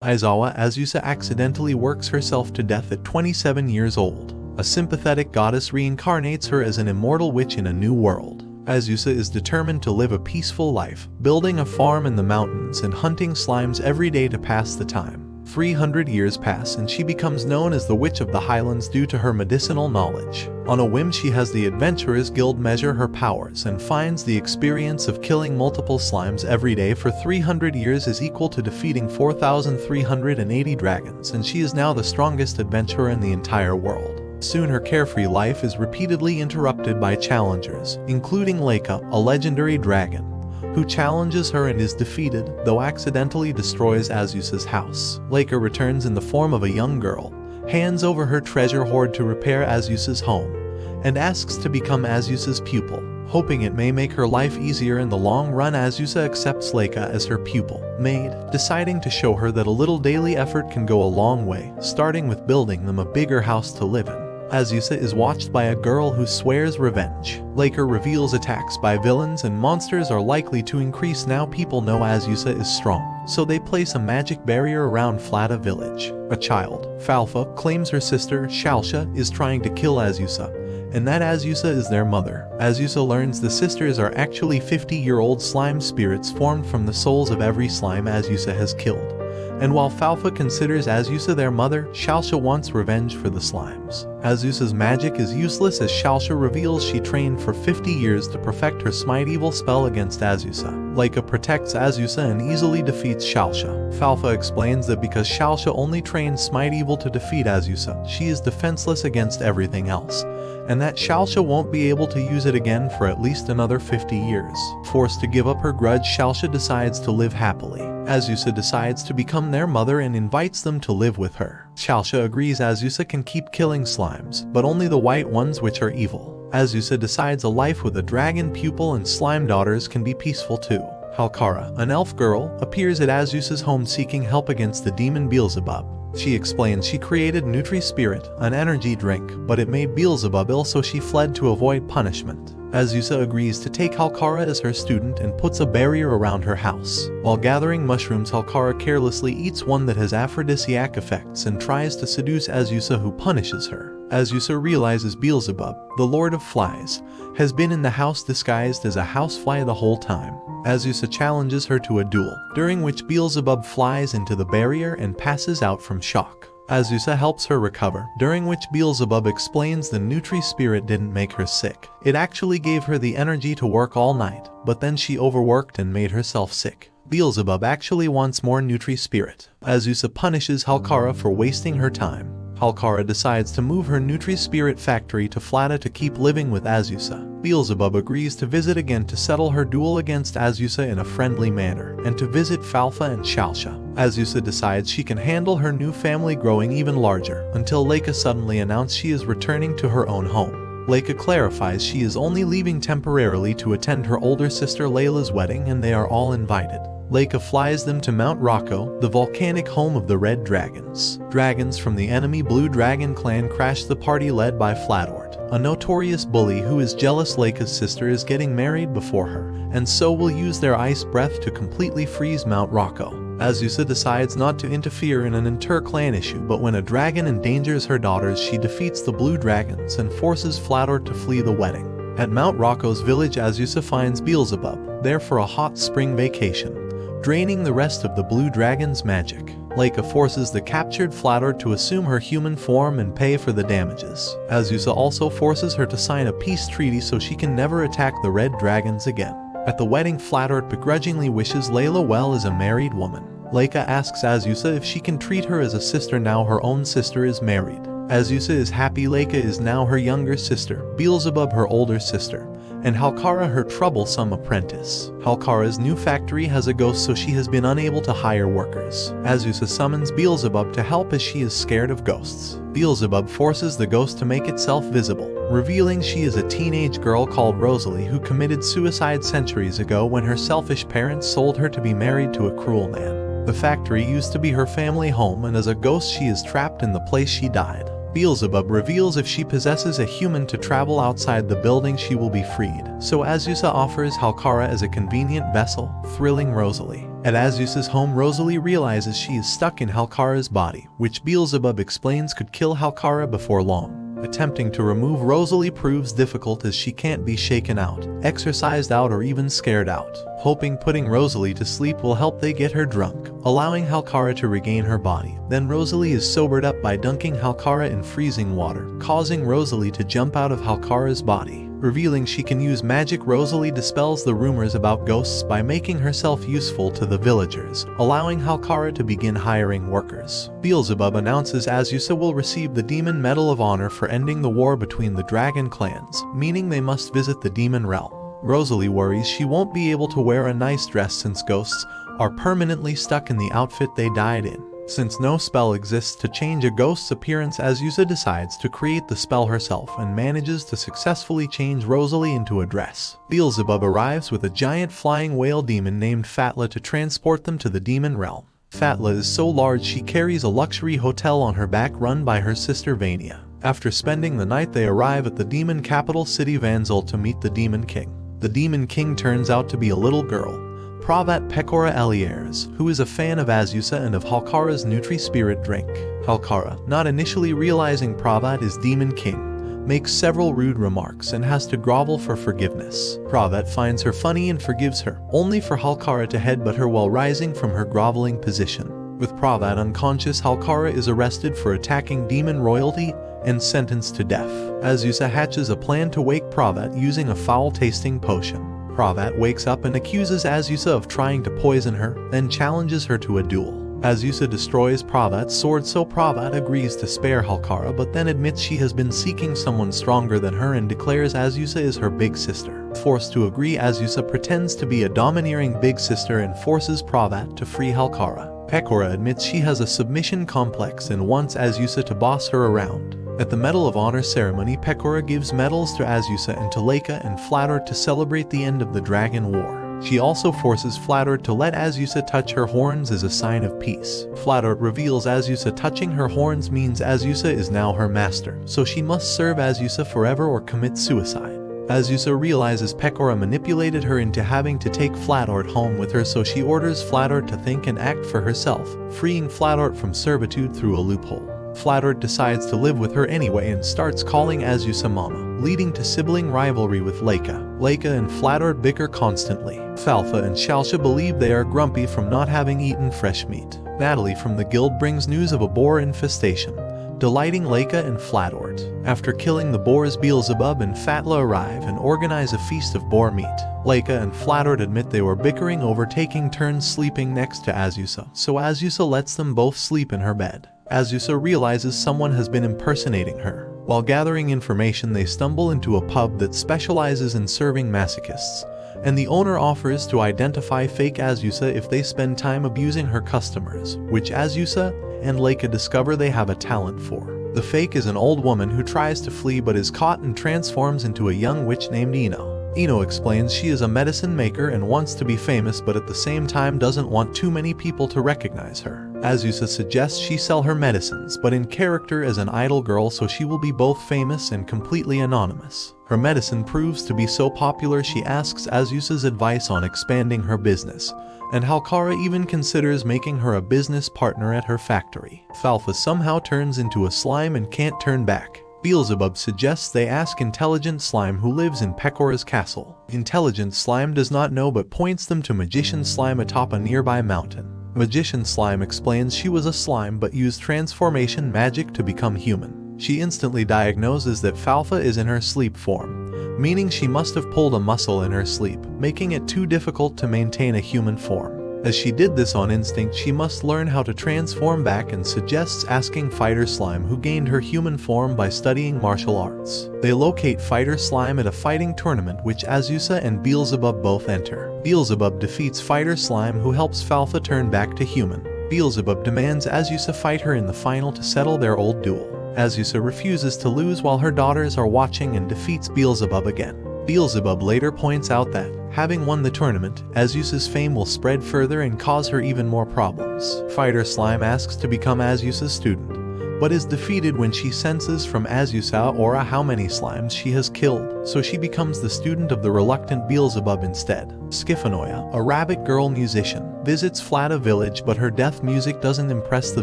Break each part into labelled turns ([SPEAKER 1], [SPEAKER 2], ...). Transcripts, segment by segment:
[SPEAKER 1] Aizawa Azusa accidentally works herself to death at 27 years old. A sympathetic goddess reincarnates her as an immortal witch in a new world. Azusa is determined to live a peaceful life, building a farm in the mountains and hunting slimes every day to pass the time. 300 years pass and she becomes known as the Witch of the Highlands due to her medicinal knowledge. On a whim, she has the Adventurers Guild measure her powers and finds the experience of killing multiple slimes every day for 300 years is equal to defeating 4,380 dragons, and she is now the strongest adventurer in the entire world. Soon her carefree life is repeatedly interrupted by challengers, including Leica, a legendary dragon, who challenges her and is defeated, though accidentally destroys Azusa's house. Leica returns in the form of a young girl, hands over her treasure hoard to repair Azusa's home, and asks to become Azusa's pupil. Hoping it may make her life easier in the long run, Azusa accepts Leica as her pupil maid, deciding to show her that a little daily effort can go a long way, starting with building them a bigger house to live in. Azusa is watched by a girl who swears revenge. Leica reveals attacks by villains and monsters are likely to increase now people know Azusa is strong, so they place a magic barrier around Flata village. A child, Falfa, claims her sister, Shalsha, is trying to kill Azusa, and that Azusa is their mother. Azusa learns the sisters are actually 50-year-old slime spirits formed from the souls of every slime Azusa has killed. And while Falfa considers Azusa their mother, Shalsha wants revenge for the slimes. Azusa's magic is useless as Shalsha reveals she trained for 50 years to perfect her Smite Evil spell against Azusa. Leica protects Azusa and easily defeats Shalsha. Falfa explains that because Shalsha only trained Smite Evil to defeat Azusa, she is defenseless against everything else, and that Shalsha won't be able to use it again for at least another 50 years. Forced to give up her grudge, Shalsha decides to live happily. Azusa decides to become their mother and invites them to live with her. Shalsha agrees Azusa can keep killing slimes, but only the white ones which are evil. Azusa decides a life with a dragon pupil and slime daughters can be peaceful too. Halkara, an elf girl, appears at Azusa's home seeking help against the demon Beelzebub. She explains she created Nutri-Spirit, an energy drink, but it made Beelzebub ill, so she fled to avoid punishment. Azusa agrees to take Halkara as her student and puts a barrier around her house. While gathering mushrooms, Halkara carelessly eats one that has aphrodisiac effects and tries to seduce Azusa, who punishes her. Azusa realizes Beelzebub, the Lord of Flies, has been in the house disguised as a housefly the whole time. Azusa challenges her to a duel, during which Beelzebub flies into the barrier and passes out from shock. Azusa helps her recover, during which Beelzebub explains the Nutri-Spirit didn't make her sick. It actually gave her the energy to work all night, but then she overworked and made herself sick. Beelzebub actually wants more Nutri-Spirit. Azusa punishes Halkara for wasting her time. Halkara decides to move her Nutri-Spirit factory to Flata to keep living with Azusa. Beelzebub agrees to visit again to settle her duel against Azusa in a friendly manner, and to visit Falfa and Shalsha. Azusa decides she can handle her new family growing even larger, until Leica suddenly announces she is returning to her own home. Leica clarifies she is only leaving temporarily to attend her older sister Layla's wedding, and they are all invited. Leica flies them to Mount Rocco, the volcanic home of the Red Dragons. Dragons from the enemy Blue Dragon clan crash the party led by Flatort, a notorious bully who is jealous Leica's sister is getting married before her, and so will use their ice breath to completely freeze Mount Rocco. Azusa decides not to interfere in an inter-clan issue, but when a dragon endangers her daughters, she defeats the Blue Dragons and forces Flatort to flee the wedding. At Mount Rocco's village, Azusa finds Beelzebub, there for a hot spring vacation, draining the rest of the Blue Dragon's magic. Leica forces the captured Flatort to assume her human form and pay for the damages. Azusa also forces her to sign a peace treaty so she can never attack the Red Dragons again. At the wedding, Flatort begrudgingly wishes Layla well as a married woman. Leica asks Azusa if she can treat her as a sister now her own sister is married. Azusa is happy. Leica is now her younger sister, Beelzebub her older sister, and Halkara her troublesome apprentice. Halkara's new factory has a ghost, so she has been unable to hire workers. Azusa summons Beelzebub to help as she is scared of ghosts. Beelzebub forces the ghost to make itself visible, revealing she is a teenage girl called Rosalie who committed suicide centuries ago when her selfish parents sold her to be married to a cruel man. The factory used to be her family home, and as a ghost she is trapped in the place she died. Beelzebub reveals if she possesses a human to travel outside the building she will be freed, so Azusa offers Halkara as a convenient vessel, thrilling Rosalie. At Azusa's home, Rosalie realizes she is stuck in Halkara's body, which Beelzebub explains could kill Halkara before long. Attempting to remove Rosalie proves difficult as she can't be shaken out, exorcised out, or even scared out. Hoping putting Rosalie to sleep will help they get her drunk, allowing Halkara to regain her body. Then Rosalie is sobered up by dunking Halkara in freezing water, causing Rosalie to jump out of Halkara's body. Revealing she can use magic, Rosalie dispels the rumors about ghosts by making herself useful to the villagers, allowing Halkara to begin hiring workers. Beelzebub announces Azusa will receive the Demon Medal of Honor for ending the war between the dragon clans, meaning they must visit the demon realm. Rosalie worries she won't be able to wear a nice dress since ghosts are permanently stuck in the outfit they died in. Since no spell exists to change a ghost's appearance, Azusa decides to create the spell herself and manages to successfully change Rosalie into a dress. Beelzebub arrives with a giant flying whale demon named Fatla to transport them to the demon realm. Fatla is so large she carries a luxury hotel on her back run by her sister Vania. After spending the night, they arrive at the demon capital city Vanzel to meet the Demon King. The Demon King turns out to be a little girl, Pravat Pecora Eliers, who is a fan of Azusa and of Halkara's Nutri-Spirit drink. Halkara, not initially realizing Pravat is Demon King, makes several rude remarks and has to grovel for forgiveness. Pravat finds her funny and forgives her, only for Halkara to headbutt her while rising from her groveling position. With Pravat unconscious, Halkara is arrested for attacking demon royalty and sentenced to death. Azusa hatches a plan to wake Pravat using a foul-tasting potion. Pravat wakes up and accuses Azusa of trying to poison her, then challenges her to a duel. Azusa destroys Pravat's sword, so Pravat agrees to spare Halkara, but then admits she has been seeking someone stronger than her and declares Azusa is her big sister. Forced to agree, Azusa pretends to be a domineering big sister and forces Pravat to free Halkara. Pecora admits she has a submission complex and wants Azusa to boss her around. At the Medal of Honor ceremony, Pecora gives medals to Azusa and to Leica and Flator to celebrate the end of the Dragon War. She also forces Flator to let Azusa touch her horns as a sign of peace. Flator reveals Azusa touching her horns means Azusa is now her master, so she must serve Azusa forever or commit suicide. Azusa realizes Pecora manipulated her into having to take Flator home with her, so she orders Flator to think and act for herself, freeing Flator from servitude through a loophole. Flator decides to live with her anyway and starts calling Azusa Mama, leading to sibling rivalry with Leica. Leica and Flator bicker constantly. Falfa and Shalsha believe they are grumpy from not having eaten fresh meat. Natalie from the guild brings news of a boar infestation, delighting Leica and Flatort. After killing the boars, Beelzebub and Fatla arrive and organize a feast of boar meat. Leica and Flatort admit they were bickering over taking turns sleeping next to Azusa, so Azusa lets them both sleep in her bed. Azusa realizes someone has been impersonating her. While gathering information, they stumble into a pub that specializes in serving masochists, and the owner offers to identify fake Azusa if they spend time abusing her customers, which Azusa and Leica discover they have a talent for. The fake is an old woman who tries to flee but is caught and transforms into a young witch named Ino. Ino explains she is a medicine maker and wants to be famous, but at the same time doesn't want too many people to recognize her. Azusa suggests she sell her medicines, but in character as an idol girl, so she will be both famous and completely anonymous. Her medicine proves to be so popular she asks Azusa's advice on expanding her business, and Halkara even considers making her a business partner at her factory. Falfa somehow turns into a slime and can't turn back. Beelzebub suggests they ask Intelligent Slime, who lives in Pecora's castle. Intelligent Slime does not know but points them to Magician Slime atop a nearby mountain. Magician Slime explains she was a slime but used transformation magic to become human. She instantly diagnoses that Falfa is in her sleep form, meaning she must have pulled a muscle in her sleep, making it too difficult to maintain a human form. As she did this on instinct, she must learn how to transform back and suggests asking Fighter Slime, who gained her human form by studying martial arts. They locate Fighter Slime at a fighting tournament which Azusa and Beelzebub both enter. Beelzebub defeats Fighter Slime, who helps Falfa turn back to human. Beelzebub demands Azusa fight her in the final to settle their old duel. Azusa refuses to lose while her daughters are watching and defeats Beelzebub again. Beelzebub later points out that, having won the tournament, Azusa's fame will spread further and cause her even more problems. Fighter Slime asks to become Azusa's student, but is defeated when she senses from Azusa aura how many slimes she has killed, so she becomes the student of the reluctant Beelzebub instead. Skifanoia, a rabbit girl musician, visits Flata village, but her death music doesn't impress the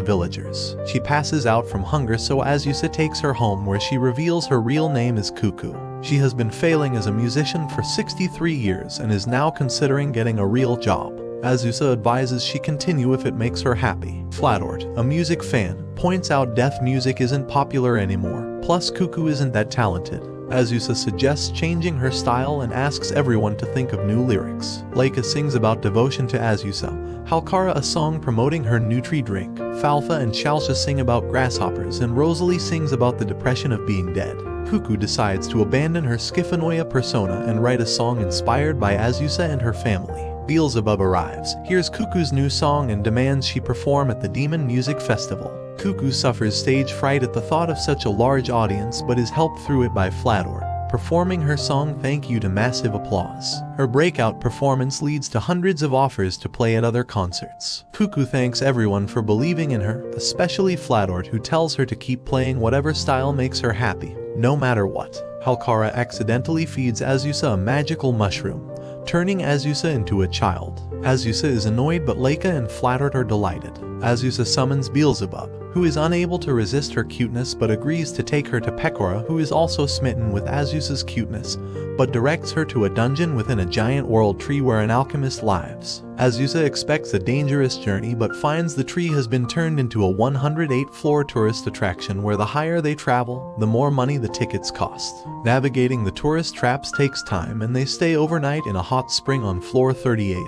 [SPEAKER 1] villagers. She passes out from hunger, so Azusa takes her home, where she reveals her real name is Cuckoo. She has been failing as a musician for 63 years and is now considering getting a real job. Azusa advises she continue if it makes her happy. Flatort, a music fan, points out death music isn't popular anymore, plus Cuckoo isn't that talented. Azusa suggests changing her style and asks everyone to think of new lyrics. Leica sings about devotion to Azusa, Halkara a song promoting her Nutri drink, Falfa and Shalsha sing about grasshoppers, and Rosalie sings about the depression of being dead. Cuckoo decides to abandon her Skifanoia persona and write a song inspired by Azusa and her family. Beelzebub arrives, hears Cuckoo's new song and demands she perform at the Demon Music Festival. Cuckoo suffers stage fright at the thought of such a large audience, but is helped through it by Flatort, performing her song Thank You to massive applause. Her breakout performance leads to hundreds of offers to play at other concerts. Cuckoo thanks everyone for believing in her, especially Flatort, who tells her to keep playing whatever style makes her happy, no matter what. Halkara accidentally feeds Azusa a magical mushroom, turning Azusa into a child. Azusa is annoyed, but Leica and Flatort are delighted. Azusa summons Beelzebub, who is unable to resist her cuteness but agrees to take her to Pecora, who is also smitten with Azusa's cuteness, but directs her to a dungeon within a giant world tree where an alchemist lives. Azusa expects a dangerous journey but finds the tree has been turned into a 108-floor tourist attraction where the higher they travel, the more money the tickets cost. Navigating the tourist traps takes time, and they stay overnight in a hot spring on floor 38,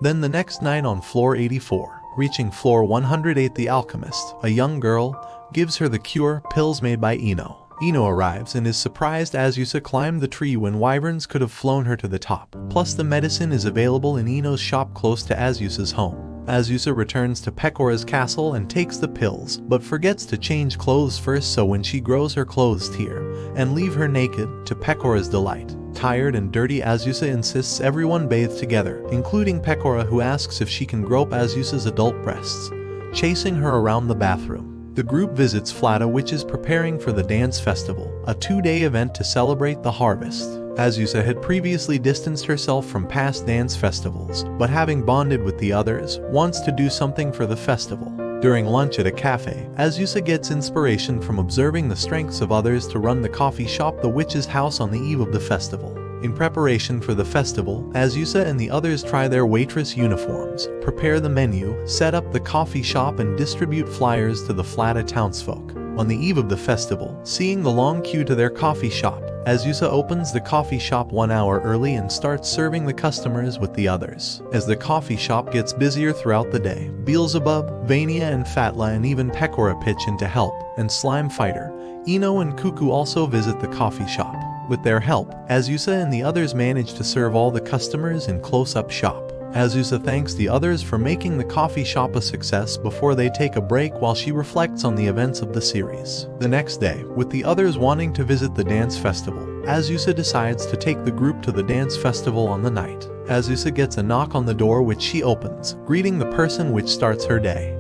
[SPEAKER 1] then the next night on floor 84. Reaching floor 108, the alchemist, a young girl, gives her the cure pills made by Ino. Ino arrives and is surprised Azusa climbed the tree when wyverns could have flown her to the top. Plus the medicine is available in Ino's shop close to Azusa's home. Azusa returns to Pecora's castle and takes the pills, but forgets to change clothes first, so when she grows her clothes tear and leave her naked, to Pecora's delight. Tired and dirty, Azusa insists everyone bathe together, including Pecora, who asks if she can grope Azusa's adult breasts, chasing her around the bathroom. The group visits Flata, which is preparing for the dance festival, a 2-day event to celebrate the harvest. Azusa had previously distanced herself from past dance festivals, but having bonded with the others, wants to do something for the festival. During lunch at a cafe, Azusa gets inspiration from observing the strengths of others to run the coffee shop, the witch's house, on the eve of the festival. In preparation for the festival, Azusa and the others try their waitress uniforms, prepare the menu, set up the coffee shop, and distribute flyers to the Flata townsfolk. On the eve of the festival, seeing the long queue to their coffee shop, Azusa opens the coffee shop 1 hour early and starts serving the customers with the others. As the coffee shop gets busier throughout the day, Beelzebub, Vania and Fatla and even Pecora pitch in to help, and Slime Fighter, Ino and Cuckoo also visit the coffee shop. With their help, Azusa and the others manage to serve all the customers in close-up shop. Azusa thanks the others for making the coffee shop a success before they take a break while she reflects on the events of the series. The next day, with the others wanting to visit the dance festival, Azusa decides to take the group to the dance festival on the night. Azusa gets a knock on the door, which she opens, greeting the person, which starts her day.